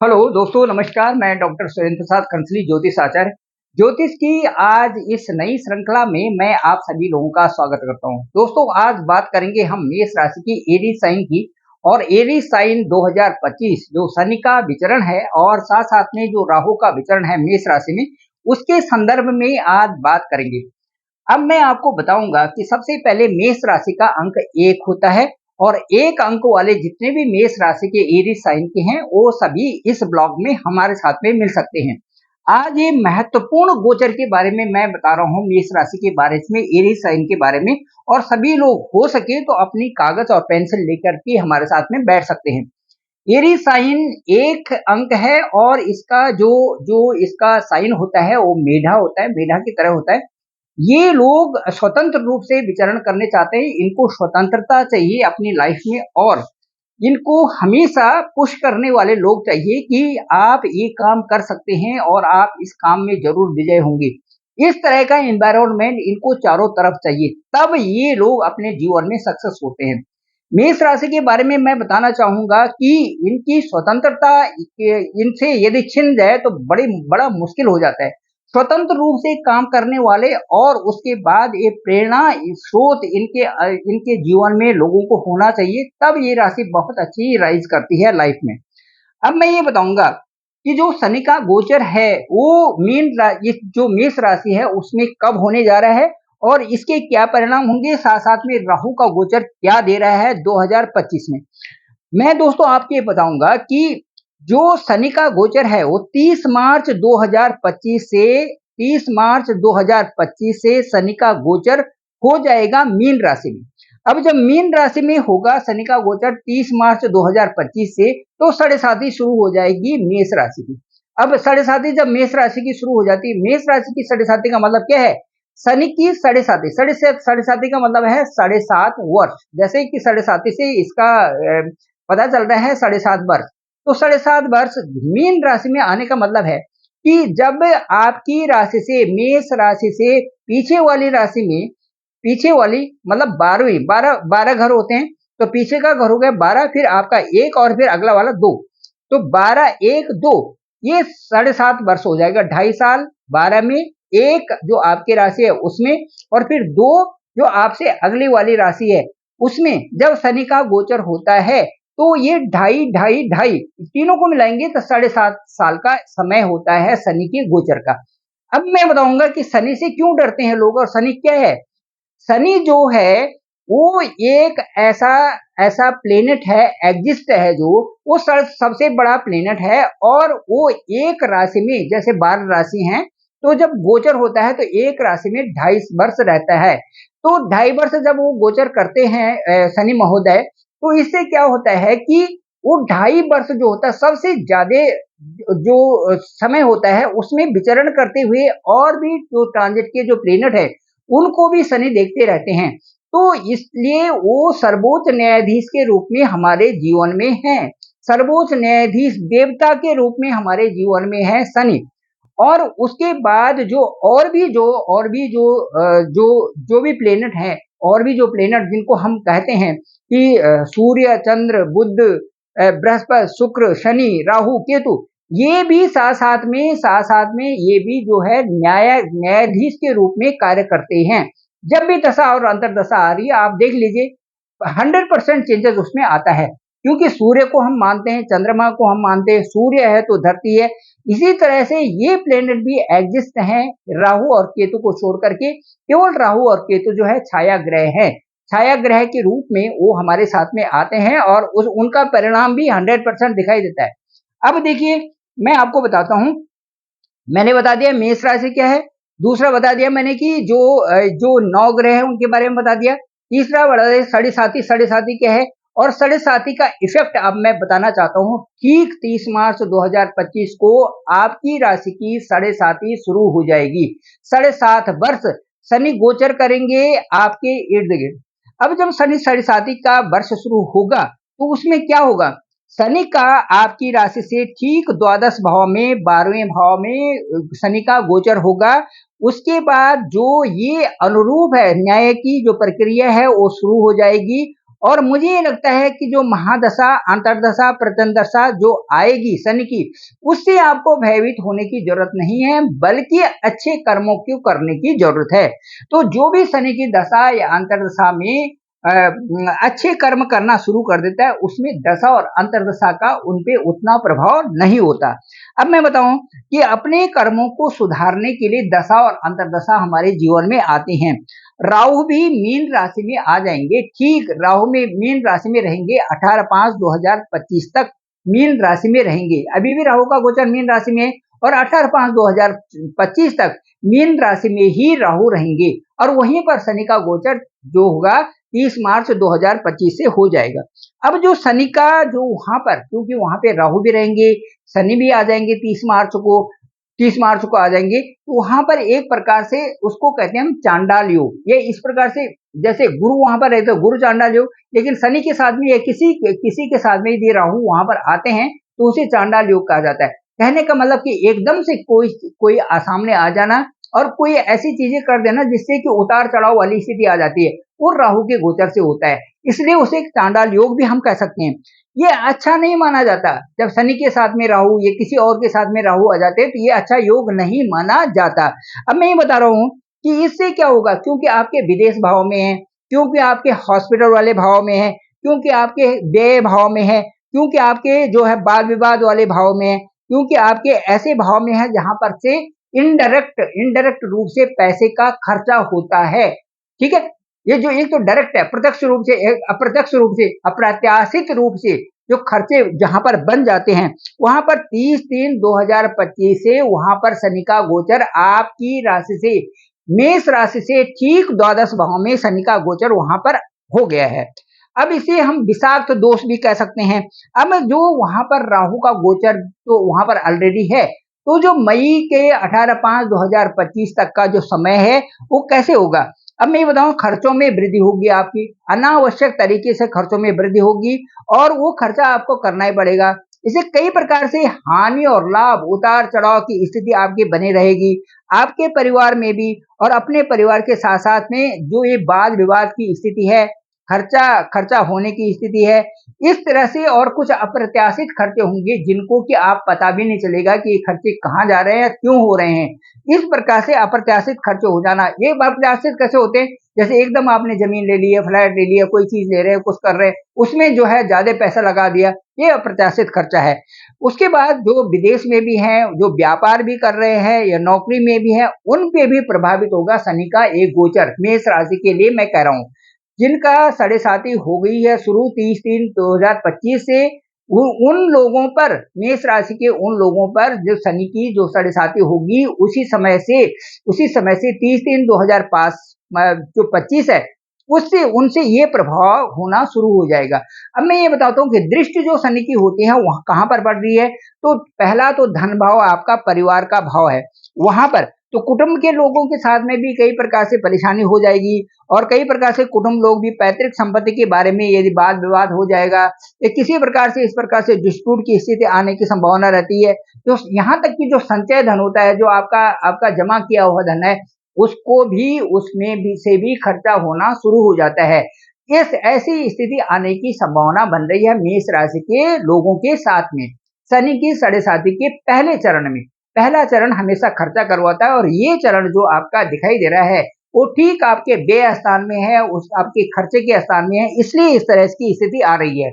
Hello दोस्तों, नमस्कार। मैं डॉक्टर सुरेंद्र प्रसाद कंसली ज्योतिष आचार्य। ज्योतिष की आज इस नई श्रृंखला में मैं आप सभी लोगों का स्वागत करता हूं। दोस्तों, आज बात करेंगे हम मेष राशि की एरीज साइन की। और एरीज साइन 2025 जो शनि का विचरण है और साथ साथ में जो राहु का विचरण है मेष राशि में, उसके संदर्भ में आज बात करेंगे। अब मैं आपको बताऊंगा कि सबसे पहले मेष राशि का अंक 1 होता है और 1 अंक वाले जितने भी मेष राशि के एरीज साइन के हैं वो सभी इस ब्लॉग में हमारे साथ में मिल सकते हैं। आज ये महत्वपूर्ण गोचर के बारे में मैं बता रहा हूँ, मेष राशि के बारे में, एरीज साइन के बारे में। और सभी लोग हो सके तो अपनी कागज और पेंसिल लेकर के हमारे साथ में बैठ सकते हैं। एरीज साइन 1 अंक है और इसका जो जो इसका साइन होता है वो मेढा होता है, मेढा की तरह होता है। ये लोग स्वतंत्र रूप से विचरण करने चाहते हैं, इनको स्वतंत्रता चाहिए अपनी लाइफ में। और इनको हमेशा पुश करने वाले लोग चाहिए कि आप ये काम कर सकते हैं और आप इस काम में जरूर विजय होंगे। इस तरह का एनवायरनमेंट इनको चारों तरफ चाहिए, तब ये लोग अपने जीवन में सक्सेस होते हैं। मेष राशि के बारे में मैं बताना चाहूंगा कि इनकी स्वतंत्रता इनसे यदि छिन जाए तो बड़ा मुश्किल हो जाता है। स्वतंत्र रूप से काम करने वाले और उसके बाद ये प्रेरणा स्रोत इनके जीवन में लोगों को होना चाहिए, तब ये राशि बहुत अच्छी राइज करती है लाइफ में। अब मैं ये बताऊंगा कि जो शनि का गोचर है वो इस जो मेष राशि है उसमें कब होने जा रहा है और इसके क्या परिणाम होंगे, साथ साथ में राहु का गोचर क्या दे रहा है 2025 में। मैं दोस्तों आपको ये बताऊंगा कि जो शनि का गोचर है वो 30 मार्च 2025 से 30 मार्च 2025 से शनि का गोचर हो जाएगा मीन राशि में। अब जब मीन राशि में होगा शनि का गोचर 30 मार्च 2025 से, तो साढ़े साथी शुरू हो जाएगी मेष राशि की। अब साढ़े साथी जब मेष राशि की शुरू हो जाती है, मेष राशि की साढ़े साथी का मतलब क्या है? शनि की साढ़े साथी, साढ़े साथी का मतलब है 7.5 वर्ष। जैसे कि साढ़े साथी से इसका पता चल रहा है 7.5 वर्ष। तो 7.5 वर्ष मीन राशि में आने का मतलब है कि जब आपकी राशि से, मेष राशि से पीछे वाली राशि में, पीछे वाली मतलब 12 घर होते हैं, तो पीछे का घर हो गया 12, फिर आपका 1 और फिर अगला वाला 2। तो 12 1 2, ये 7.5 वर्ष हो जाएगा। 2.5 साल 12 में, 1 जो आपकी राशि है उसमें, और फिर 2 जो आपसे अगली वाली राशि है उसमें जब शनि का गोचर होता है, तो ये ढाई ढाई ढाई तीनों को मिलाएंगे तो 7.5 साल का समय होता है शनि के गोचर का। अब मैं बताऊंगा कि शनि से क्यों डरते हैं लोग और शनि क्या है। शनि जो है वो एक ऐसा ऐसा प्लेनेट है, एग्जिस्ट है, जो वो सबसे बड़ा प्लेनेट है। और वो एक राशि में, जैसे 12 राशि हैं, तो जब गोचर होता है तो एक राशि में 2.5 वर्ष रहता है। तो 2.5 वर्ष जब वो गोचर करते हैं शनि महोदय, तो इससे क्या होता है कि वो 2.5 वर्ष जो होता है सबसे ज्यादा जो समय होता है उसमें विचरण करते हुए और भी जो ट्रांजिट के जो प्लेनेट है उनको भी शनि देखते रहते हैं। तो इसलिए वो सर्वोच्च न्यायाधीश के रूप में हमारे जीवन में है। सर्वोच्च न्यायाधीश देवता के रूप में हमारे जीवन में है शनि। और उसके बाद जो और भी जो भी प्लेनेट हैं, और भी जो प्लेनेट जिनको हम कहते हैं कि सूर्य, चंद्र, बुध, बृहस्पति, शुक्र, शनि, राहु, केतु, ये भी साथ साथ में ये भी जो है न्यायाधीश के रूप में कार्य करते हैं। जब भी दशा और अंतर्दशा आ रही है, आप देख लीजिए 100% चेंजेस उसमें आता है, क्योंकि सूर्य को हम मानते हैं, चंद्रमा को हम मानते हैं, सूर्य है तो धरती है। इसी तरह से ये प्लेनेट भी एग्जिस्ट हैं, राहु और केतु को छोड़ करके। केवल राहु और केतु जो है छाया ग्रह है, छाया ग्रह के रूप में वो हमारे साथ में आते हैं और उनका परिणाम भी 100% दिखाई देता है। अब देखिए, मैं आपको बताता हूं। मैंने बता दिया मेष राशि क्या है, दूसरा बता दिया मैंने कि जो 9 ग्रह है उनके बारे में बता दिया, तीसरा बता दिया साढ़े साथी क्या है। और साढ़े साथी का इफेक्ट अब मैं बताना चाहता हूँ। ठीक 30 मार्च 2025 को आपकी राशि की साढ़े साथी शुरू हो जाएगी। 7.5 वर्ष शनि गोचर करेंगे आपके इर्द गिर्द। अब जब शनि साढ़े साथी का वर्ष शुरू होगा तो उसमें क्या होगा? शनि का आपकी राशि से ठीक द्वादश भाव में, 12वें भाव में शनि का गोचर होगा। उसके बाद जो ये अनुरूप है, न्याय की जो प्रक्रिया है वो शुरू हो जाएगी। और मुझे ये लगता है कि जो महादशा, अंतर्दशा, प्रत्यंदशा जो आएगी शनि की, उससे आपको भयभीत होने की जरूरत नहीं है, बल्कि अच्छे कर्मों को करने की जरूरत है। तो जो भी शनि की दशा या अंतर्दशा में अच्छे कर्म करना शुरू कर देता है, उसमें दशा और अंतर्दशा का उनपे उतना प्रभाव नहीं होता। अब मैं बताऊं कि अपने कर्मों को सुधारने के लिए दशा और अंतर्दशा हमारे जीवन में आती हैं। राहु भी मीन राशि में आ जाएंगे, ठीक राहु में मीन राशि में रहेंगे 18/5/2025 तक मीन राशि में रहेंगे। अभी भी राहु का गोचर मीन राशि में है और 18/5/2025 तक मीन राशि में ही राहु रहेंगे और वहीं पर शनि का गोचर जो होगा 30 मार्च 2025 से हो जाएगा। अब जो शनि का जो वहां पर, क्योंकि वहां पे राहु भी रहेंगे, शनि भी आ जाएंगे 30 मार्च को आ जाएंगे, तो वहां पर एक प्रकार से उसको कहते हैं हम चांडाल योग। ये इस प्रकार से, जैसे गुरु वहां पर रहते हैं गुरु चांडाल योग, लेकिन शनि के साथ में या किसी के साथ में यदि राहु वहां पर आते हैं तो उसे चांडाल योग कहा जाता है। कहने का मतलब कि एकदम से कोई सामने आ जाना और कोई ऐसी चीजें कर देना जिससे कि उतार चढ़ाव वाली स्थिति आ जाती है, वो राहु के गोचर से होता है, इसलिए उसे एक चांडाल योग भी हम कह सकते हैं। ये अच्छा नहीं माना जाता, जब शनि के साथ में राहु या किसी और के साथ में राहु आ जाते हैं तो ये अच्छा योग नहीं माना जाता। अब मैं ये बता रहा हूं कि इससे क्या होगा, क्योंकि आपके विदेश भाव में है, क्योंकि आपके हॉस्पिटल वाले भाव में है, क्योंकि आपके व्यय भाव में है, क्योंकि आपके जो है वाद विवाद वाले भाव में है, क्योंकि आपके ऐसे भाव में है जहां पर से इनडायरेक्ट रूप से पैसे का खर्चा होता है। ठीक है, ये जो एक तो डायरेक्ट है प्रत्यक्ष रूप से, एक अप्रत्यक्ष रूप से, अप्रत्याशित रूप से जो खर्चे जहां पर बन जाते हैं, वहां पर 30/3/2025 से वहां पर शनि का गोचर आपकी राशि से, मेष राशि से ठीक द्वादश भाव में शनि का गोचर वहां पर हो गया है। अब इसे हम विषाक्त दोष भी कह सकते हैं। अब जो वहां पर राहु का गोचर तो वहां पर ऑलरेडी है, तो जो मई के 18/5/2025 तक का जो समय है वो कैसे होगा। अब मैं ये बताऊं, खर्चों में वृद्धि होगी, आपकी अनावश्यक तरीके से खर्चों में वृद्धि होगी और वो खर्चा आपको करना ही पड़ेगा। इसे कई प्रकार से हानि और लाभ, उतार चढ़ाव की स्थिति आपकी बनी रहेगी, आपके परिवार में भी और अपने परिवार के साथ साथ में जो ये वाद विवाद की स्थिति है, खर्चा खर्चा होने की स्थिति है, इस तरह से और कुछ अप्रत्याशित खर्चे होंगे जिनको कि आप पता भी नहीं चलेगा कि ये खर्चे कहाँ जा रहे हैं, क्यों हो रहे हैं। इस प्रकार से अप्रत्याशित खर्चे हो जाना, ये अप्रत्याशित कैसे होते हैं, जैसे एकदम आपने जमीन ले ली है, फ्लैट ले लिया, कोई चीज ले रहे हैं, कुछ कर रहे हैं, उसमें जो है ज्यादा पैसा लगा दिया, ये अप्रत्याशित खर्चा है। उसके बाद जो विदेश में भी हैं, जो व्यापार भी कर रहे हैं या नौकरी में भी है, उन पे भी प्रभावित होगा शनि का एक गोचर। मेष राशि के लिए मैं कह रहा हूँ, जिनका साढ़े साथी हो गई है शुरू 30/3/2025 से, उन लोगों पर, मेष राशि के उन लोगों पर जो शनि की जो साढ़े साथी होगी उसी समय से 30/3/2005 जो 25 है, उससे उनसे ये प्रभाव होना शुरू हो जाएगा। अब मैं ये बताता हूँ कि दृष्टि जो शनि की होती है वह कहाँ पर पड़ रही है, तो पहला तो धन भाव, आपका परिवार का भाव है वहां पर, तो कुटुंब के लोगों के साथ में भी कई प्रकार से परेशानी हो जाएगी और कई प्रकार से कुटुंब लोग भी पैतृक संपत्ति के बारे में यदि वाद विवाद हो जाएगा या किसी प्रकार से इस प्रकार से डिस्प्यूट की स्थिति आने की संभावना रहती है। तो यहाँ तक कि जो संचय धन होता है, जो आपका जमा किया हुआ धन है, उसको भी उसमें भी से भी खर्चा होना शुरू हो जाता है। इस ऐसी स्थिति आने की संभावना बन रही है मेष राशि के लोगों के साथ में शनि की साढ़े साथी के पहले चरण में। पहला चरण हमेशा खर्चा करवाता है और ये चरण जो आपका दिखाई दे रहा है वो ठीक आपके व्यय स्थान में है, उस आपके खर्चे के स्थान में है, इसलिए इस तरह की स्थिति आ रही है।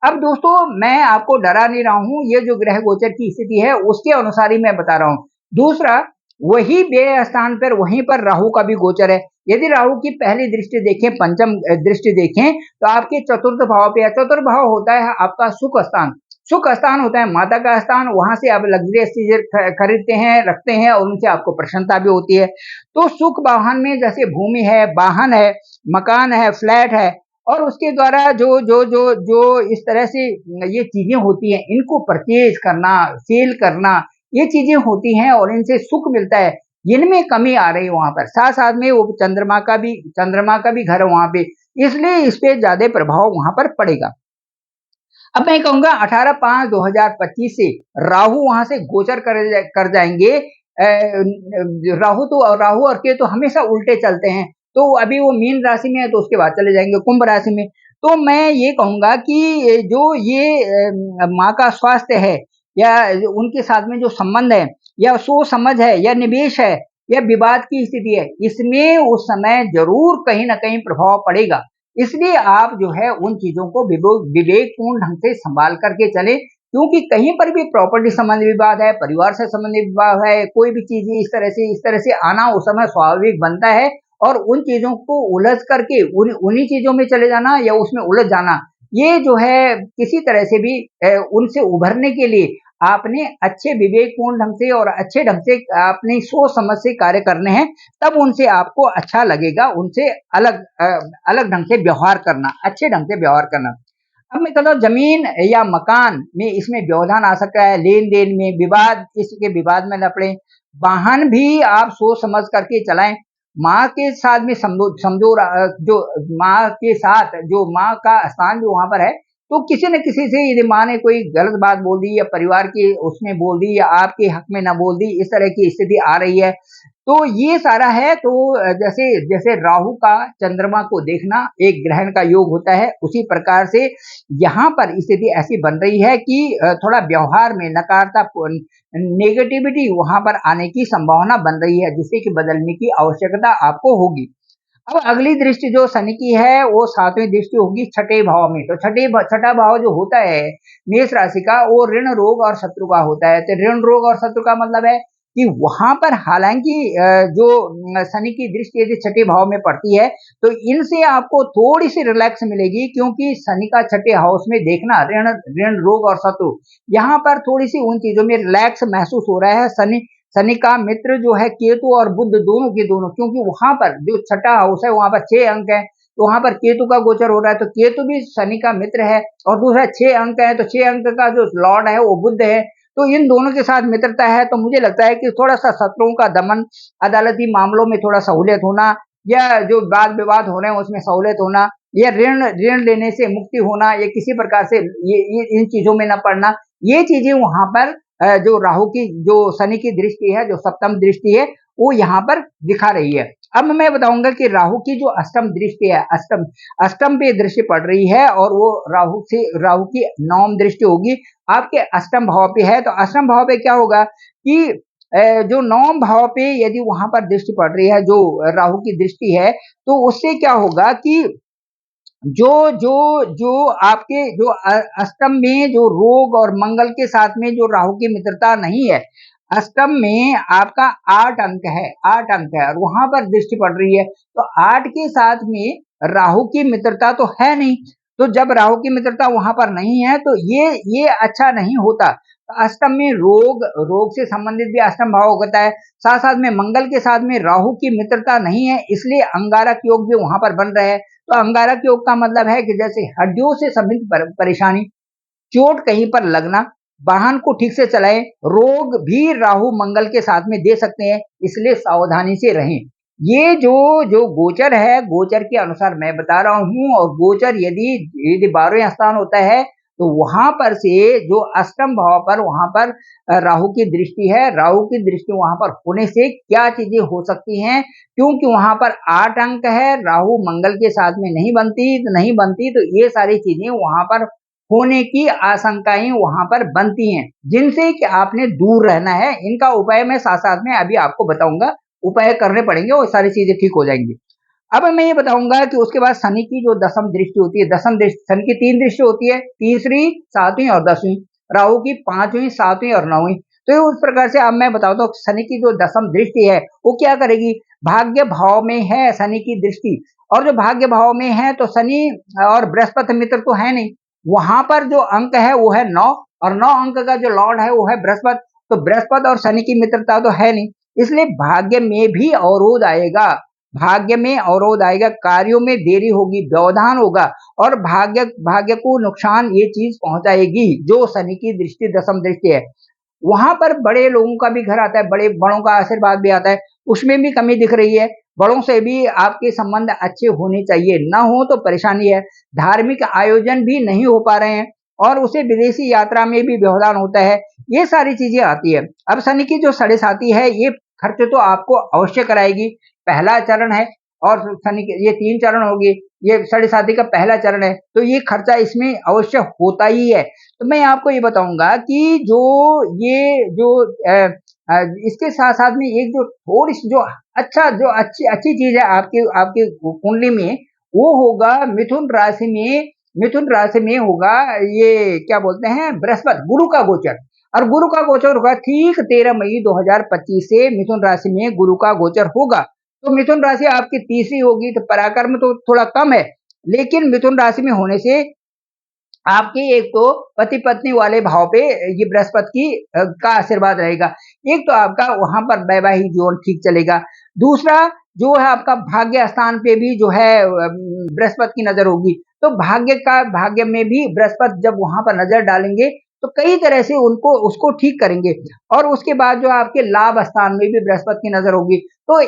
अब दोस्तों, मैं आपको डरा नहीं रहा हूं, ये जो ग्रह गोचर की स्थिति है उसके अनुसार ही मैं बता रहा हूं। दूसरा, वही व्यय स्थान पर वहीं पर राहु का भी गोचर है। यदि राहु की पहली दृष्टि देखें, पंचम दृष्टि देखें, तो आपके चतुर्थ भाव पे है। चतुर्थ भाव होता है आपका सुख स्थान। सुख स्थान होता है माता का स्थान, वहां से आप लग्जरियस चीजें खरीदते हैं, रखते हैं और उनसे आपको प्रसन्नता भी होती है। तो सुख वाहन में जैसे भूमि है, वाहन है, मकान है, फ्लैट है, और उसके द्वारा जो जो जो जो इस तरह से ये चीजें होती हैं, इनको परचेज करना, सेल करना, ये चीजें होती हैं और इनसे सुख मिलता है, इनमें कमी आ रही है वहां पर। साथ साथ में वो चंद्रमा का भी घर है वहां पे, इसलिए इस पे ज्यादा प्रभाव वहां पर पड़ेगा। अब मैं कहूंगा 18/5/2025 से राहु वहां से गोचर कर जाएंगे। राहु और केतु हमेशा उल्टे चलते हैं, तो अभी वो मीन राशि में है तो उसके बाद चले जाएंगे कुंभ राशि में। तो मैं ये कहूँगा कि जो ये माँ का स्वास्थ्य है या उनके साथ में जो संबंध है या सोच-समझ है या निवेश है या विवाद की स्थिति है, इसमें उस समय ज़रूर कहीं न कहीं प्रभाव पड़ेगा। इसलिए आप जो है उन चीज़ों को विवेकपूर्ण ढंग से सँभाल कर के चलें, क्योंकि कहीं पर भी प्रॉपर्टी संबंधी विवाद है, परिवार से संबंधित विवाद है, कोई भी चीज़ इस तरह से आना उस समय स्वाभाविक बनता है और उन चीज़ों को उलझ करके उन्हीं चीज़ों में चले जाना या उसमें उलझ जाना, ये जो है किसी तरह से भी उनसे उभरने के लिए आपने अच्छे विवेकपूर्ण ढंग से और अच्छे ढंग से अपनी सोच समझ से कार्य करने हैं, तब उनसे आपको अच्छा लगेगा, उनसे अलग ढंग से व्यवहार करना, अच्छे ढंग से व्यवहार करना। अब मैं कहता हूँ ज़मीन या मकान में इसमें व्यवधान आ सकता है, लेन-देन में विवाद, किसी के विवाद में न पड़ें। वाहन भी आप सोच समझ करके चलाएँ। माँ के साथ में जो माँ के साथ जो माँ का स्थान जो वहाँ पर है, तो किसी न किसी से यदि माँ ने कोई गलत बात बोल दी या परिवार की उसमें बोल दी या आपके हक में ना बोल दी, इस तरह की स्थिति आ रही है, तो ये सारा है तो जैसे जैसे राहु का चंद्रमा को देखना एक ग्रहण का योग होता है, उसी प्रकार से यहाँ पर स्थिति ऐसी बन रही है कि थोड़ा व्यवहार में नेगेटिविटी वहाँ पर आने की संभावना बन रही है, जिसे कि बदलने की आवश्यकता आपको होगी। अब अगली दृष्टि जो शनि की है, वो 7वीं दृष्टि होगी छठे भाव में। तो छठा भाव जो होता है मेष राशि का, वो ऋण, रोग और शत्रु का होता है। तो ऋण, रोग और शत्रु का मतलब है कि वहाँ पर हालाँकि जो शनि की दृष्टि यदि छठे भाव में पड़ती है, तो इनसे आपको थोड़ी-सी रिलैक्स मिलेगी, क्योंकि शनि का छठे हाउस में देखना ऋण ऋण, रोग और शत्रु, यहाँ पर थोड़ी-सी उन चीज़ों में रिलैक्स महसूस हो रहा है। शनि का मित्र जो है केतु और बुध दोनों के दोनों, क्योंकि वहाँ पर जो छठा हाउस है वहाँ पर 6 अंक है, तो वहाँ पर केतु का गोचर हो रहा है, तो केतु भी शनि का मित्र है और दूसरा 6 अंक है, तो 6 अंक का जो लॉर्ड है वो बुध है। तो इन दोनों के साथ मित्रता है, तो मुझे लगता है कि थोड़ा-सा शत्रुओं का दमन, अदालती मामलों में थोड़ा सहूलियत होना या जो वाद-विवाद हो रहे हैं उसमें सहूलियत होना या ऋण ऋण लेने से मुक्ति होना या किसी प्रकार से ये इन चीज़ों में ना पड़ना, ये चीज़ें वहाँ पर जो राहु की जो शनि की दृष्टि है, जो सप्तम दृष्टि है, वो यहाँ पर दिखा रही है। अब मैं बताऊँगा कि राहु की जो अष्टम दृष्टि है, अष्टम अष्टम पे दृष्टि पड़ रही है और वो राहु की नवम दृष्टि होगी, आपके अष्टम भाव पे है, तो अष्टम भाव पे क्या होगा कि जो नवम भाव पे यदि वहाँ पर दृष्टि पड़ रही है, जो राहु की दृष्टि है, तो उससे क्या होगा कि जो जो जो आपके जो अष्टम में जो रोग और मंगल के साथ में जो राहु की मित्रता नहीं है, अष्टम में आपका 8 अंक है, 8 अंक है और वहाँ पर दृष्टि पड़ रही है, तो 8 के साथ में राहु की मित्रता तो है नहीं, तो जब राहु की मित्रता वहाँ पर नहीं है, तो ये अच्छा नहीं होता। अष्टम में रोग से संबंधित भी अष्टम भाव होता है, साथ-साथ में मंगल के साथ में राहु की मित्रता नहीं है, इसलिए अंगारक योग भी वहाँ पर बन रहा है। तो अंगारक योग का मतलब है कि जैसे हड्डियों से संबंधित परेशानी, चोट कहीं पर लगना, वाहन को ठीक से चलाएं, रोग भी राहु मंगल के साथ में दे सकते हैं, इसलिए सावधानी से रहें। ये जो जो गोचर है, गोचर के अनुसार मैं बता रहा हूँ और गोचर यदि यदि 12वें स्थान होता है, तो वहाँ पर से जो अष्टम भाव पर वहाँ पर राहु की दृष्टि है, राहु की दृष्टि वहाँ पर होने से क्या चीज़ें हो सकती हैं, क्योंकि वहाँ पर 8 अंक है, राहु मंगल के साथ में नहीं बनती तो ये सारी चीज़ें वहाँ पर होने की आशंकाएँ वहाँ पर बनती हैं, जिनसे कि आपने दूर रहना है। इनका उपाय मैं साथ-साथ में अभी आपको बताऊँगा, उपाय करने पड़ेंगे और सारी चीज़ें ठीक हो जाएँगी। अब मैं ये बताऊँगा कि उसके बाद शनि की जो दसम दृष्टि होती है, दसम दृष्टि शनि की 3 दृष्टि होती है, तीसरी, 7वीं और 10वीं, राहु की 5वीं, 7वीं और 9वीं। तो उस प्रकार से अब मैं बताता हूँ शनि की जो दसम दृष्टि है, वो क्या करेगी? भाग्य भाव में है शनि की दृष्टि और जो भाग्य भाव में है तो शनि और बृहस्पति मित्र तो है नहीं, वहाँ पर जो अंक है वो है 9 और 9 अंक का जो लॉर्ड है वो है बृहस्पति, तो बृहस्पति और शनि की मित्रता तो है नहीं, इसलिए भाग्य में भी अवरोध आएगा। भाग्य में अवरोध आएगा, कार्यों में देरी होगी, व्यवधान होगा और भाग्य को नुकसान ये चीज़ पहुँचाएगी, जो शनि की दृष्टि दसम दृष्टि है। वहाँ पर बड़े लोगों का भी घर आता है, बड़ों का आशीर्वाद भी आता है, उसमें भी कमी दिख रही है। बड़ों से भी आपके संबंध अच्छे होने चाहिए, ना हो तो परेशानी है। धार्मिक आयोजन भी नहीं हो पा रहे हैं और उसे विदेशी यात्रा में भी व्यवधान होता है, ये सारी चीज़ें आती है। अब शनि की जो साढ़े साती है, ये खर्च तो आपको अवश्य कराएगी, पहला चरण है और शनि के ये 3 चरण होगी। ये साढ़े साथी का पहला चरण है, तो ये खर्चा इसमें अवश्य होता ही है। तो मैं आपको ये बताऊँगा कि जो इसके साथ-साथ में एक जो थोड़ी-सी जो जो अच्छी चीज़ है आपके आपके कुंडली में, वो होगा मिथुन राशि में होगा ये क्या बोलते हैं बृहस्पति, गुरु का गोचर। और गुरु का गोचर होगा ठीक 13 मई 2025 से मिथुन राशि में गुरु का गोचर होगा। तो मिथुन राशि आपकी तीसरी होगी, तो पराक्रम तो थोड़ा कम है, लेकिन मिथुन राशि में होने से आपकी एक तो पति-पत्नी वाले भाव पे ये बृहस्पति का आशीर्वाद रहेगा। एक तो आपका वहाँ पर वैवाहिक जीवन ठीक चलेगा। दूसरा जो है आपका भाग्य स्थान पे भी जो है बृहस्पति की नज़र होगी। तो भाग्य में भी बृहस्पति जब वहाँ पर नज़र डालेंगे, तो कई तरह से उसको ठीक करेंगे। और उसके बाद जो आपके लाभ स्थान में भी बृहस्पति की नज़र होगी। तो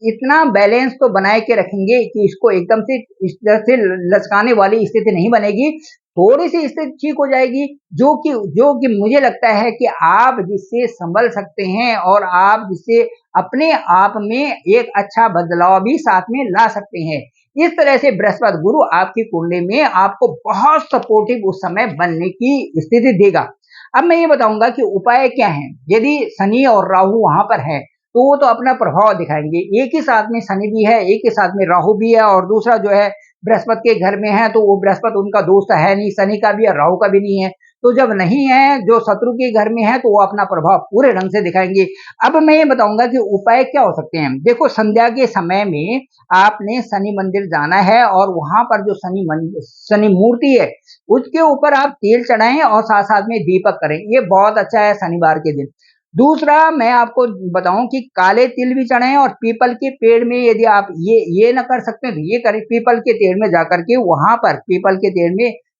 इतना बैलेंस तो बनाए के रखेंगे कि इसको एकदम से इस तरह से लचकाने वाली स्थिति नहीं बनेगी। थोड़ी-सी स्थिति ठीक हो जाएगी, जो कि मुझे लगता है कि आप जिससे संभल सकते हैं और आप जिससे अपने आप में एक अच्छा बदलाव भी साथ में ला सकते हैं। इस तरह से बृहस्पति गुरु आपकी कुंडली में आपको बहुत सपोर्टिव उस समय बनने की स्थिति देगा। अब मैं ये बताऊँगा कि उपाय क्या हैं? यदि शनि और राहु वहाँ पर है, तो वो तो अपना प्रभाव दिखाएँगे। एक ही साथ में शनि भी है, एक ही साथ में राहु भी है और दूसरा जो है बृहस्पति के घर में है, तो वो बृहस्पति उनका दोस्त है नहीं, शनि का भी और राहु का भी नहीं है। तो जब नहीं है, जो शत्रु के घर में है, तो वो अपना प्रभाव पूरे ढंग से दिखाएँगे। अब मैं ये बताऊँगा कि उपाय क्या हो सकते हैं? देखो, संध्या के समय में आपने शनि मंदिर जाना है और वहाँ पर जो शनि मूर्ति है, उसके ऊपर आप तेल चढ़ाएँ और साथ-साथ में दीपक करें। ये बहुत अच्छा है शनिवार के दिन। दूसरा मैं आपको बताऊँ कि काले तिल भी चढ़ाएँ और पीपल के पेड़ में यदि आप ये ना कर सकते हैं तो ये करें, पीपल के पेड़ में जाकर के वहाँ पर पीपल के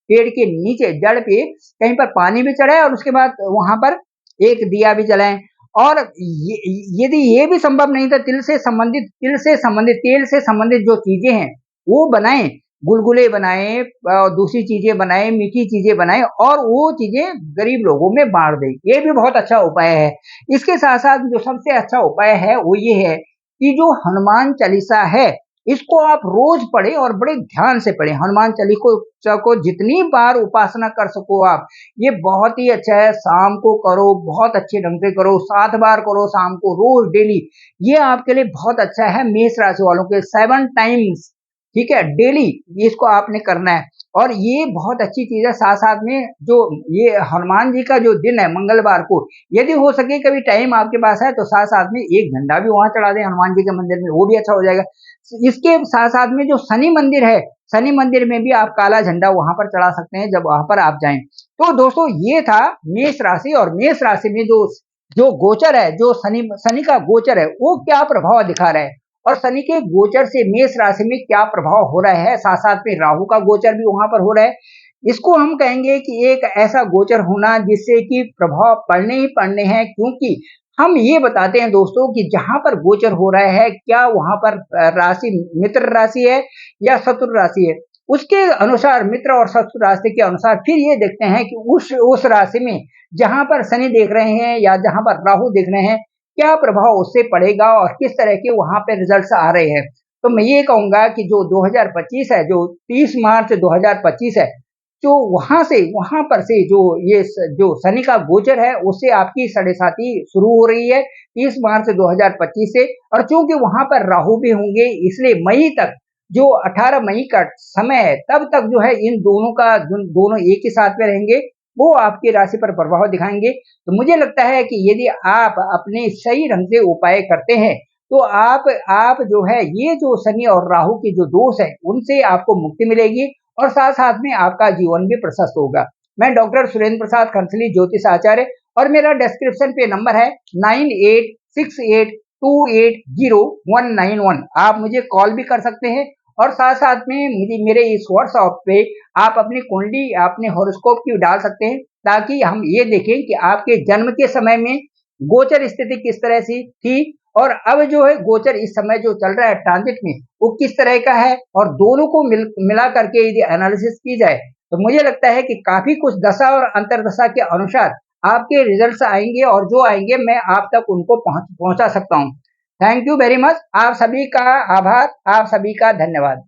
पेड़ के नीचे जड़ पे कहीं पर पानी भी चढ़ाएँ और उसके बाद वहाँ पर एक दिया भी जलाएँ। और यदि ये भी संभव नहीं था, तेल से संबंधित जो चीज़ें हैं, वो बनाएँ। गुलगुले बनाएँ, दूसरी चीज़ें बनाएँ, मीठी चीज़ें बनाएँ और वो चीज़ें गरीब लोगों में बाँट दें। ये भी बहुत अच्छा उपाय है। इसके साथ-साथ जो सबसे अच्छा उपाय है, वो ये है कि जो हनुमान चालीसा है, इसको आप रोज़ पढ़ें और बड़े ध्यान से पढ़ें। हनुमान चालीसा को जितनी बार उपासना कर सको आप, ये बहुत ही अच्छा है। शाम को करो, बहुत अच्छे ढंग से करो, 7 बार करो शाम को, रोज़ डेली। ये आपके लिए बहुत अच्छा है मेष राशि वालों के 7 टाइम्स, ठीक है? डेली इसको आपने करना है और ये बहुत अच्छी चीज़ है। साथ-साथ में जो ये हनुमान जी का जो दिन है मंगलवार को, यदि हो सके कभी टाइम आपके पास है तो साथ-साथ में 1 झंडा भी वहाँ चढ़ा दें हनुमान जी के मंदिर में, वो भी अच्छा हो जाएगा। इसके साथ-साथ में जो शनि मंदिर है, शनि मंदिर में भी आप काला झंडा वहाँ पर चढ़ा सकते हैं जब वहाँ पर आप जाएँ। तो दोस्तों ये था मेष राशि और मेष राशि में जो जो गोचर है, जो शनि का गोचर है, वो क्या प्रभाव दिखा रहा है और शनि के गोचर से मेष राशि में क्या प्रभाव हो रहा है, साथ-साथ में राहु का गोचर भी वहाँ पर हो रहा है। इसको हम कहेंगे कि एक ऐसा गोचर होना जिससे कि प्रभाव पड़ने ही पड़ने हैं, क्योंकि हम ये बताते हैं दोस्तों कि जहाँ पर गोचर हो रहा है, क्या वहाँ पर राशि मित्र राशि है या शत्रु राशि है। उसके अनुसार मित्र और शत्रु राशि के अनुसार फिर ये देखते हैं कि उस राशि में जहाँ पर शनि देख रहे हैं या जहाँ पर राहु देख रहे हैं, क्या प्रभाव उससे पड़ेगा और किस तरह के वहाँ पे रिजल्ट्स आ रहे हैं। तो मैं ये कहूँगा कि जो 2025 है, जो 30 मार्च 2025 है, जो वहाँ पर से जो शनि का गोचर है, उससे आपकी साढ़े-साती शुरू हो रही है 30 मार्च 2025 से। और चूँकि वहाँ पर राहु भी होंगे, इसलिए मई तक, जो 18 मई का समय है, तब तक जो है इन दोनों एक ही साथ में रहेंगे, वो आपकी राशि पर प्रभाव दिखाएँगे। तो मुझे लगता है कि यदि आप अपने सही ढंग से उपाय करते हैं, तो आप जो है ये जो शनि और राहु के जो दोष है, उनसे आपको मुक्ति मिलेगी और साथ-साथ में आपका जीवन भी प्रशस्त होगा। मैं डॉक्टर सुरेंद्र प्रसाद खंसली ज्योतिष आचार्य और मेरा डिस्क्रिप्शन पे नंबर है 9868280191। आप मुझे कॉल भी कर सकते हैं और साथ-साथ में मुझे मेरे इस व्हाट्सएप पे आप अपनी कुंडली, अपने हॉरोस्कोप की डाल सकते हैं, ताकि हम ये देखें कि आपके जन्म के समय में गोचर स्थिति किस तरह से थी और अब जो है गोचर इस समय जो चल रहा है ट्रांजिट में, वो किस तरह का है और दोनों को मिला करके यदि एनालिसिस की जाए, तो मुझे लगता है कि काफ़ी कुछ दशा और अंतर्दशा के अनुसार आपके रिजल्ट्स आएँगे और जो आएँगे मैं आप तक उनको पहुँचा सकता हूँ। Thank you very much. आप सभी का आभार, आप सभी का धन्यवाद।